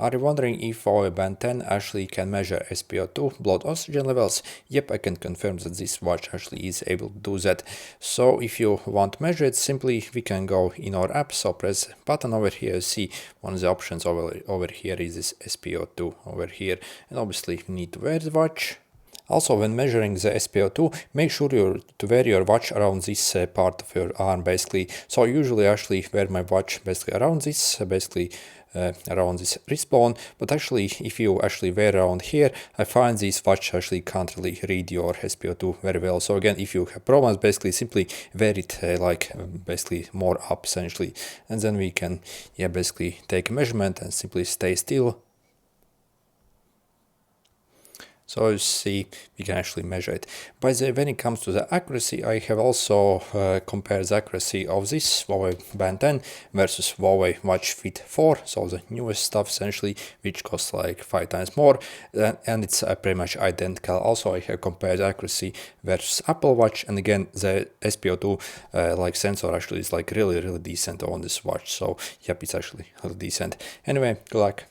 Are you wondering if Huawei Band 10 actually can measure SpO2 blood oxygen levels? Yep, I can confirm that this watch actually is able to do that. So if you want to measure it, simply we can go in our app, so press button over here, see one of the options over here is this SpO2 over here, and obviously you need to wear the watch. Also, when measuring the SpO2, make sure to wear your watch around this part of your arm, basically. So I usually actually wear my watch basically around this, around this wrist bone, but actually if you actually wear around here, I find this watch actually can't really read your SpO2 very well. So again, if you have problems, basically simply wear it basically more up essentially, and then we can basically take a measurement and simply stay still. So you see, we can actually measure it. By the way, when it comes to the accuracy, I have also compared the accuracy of this Huawei Band 10 versus Huawei Watch Fit 4, so the newest stuff essentially, which costs like 5 times more, and it's pretty much identical. Also, I have compared the accuracy versus Apple Watch, and again, the SpO2 sensor actually is like really decent on this watch. So yep, it's actually really decent. Anyway, good luck.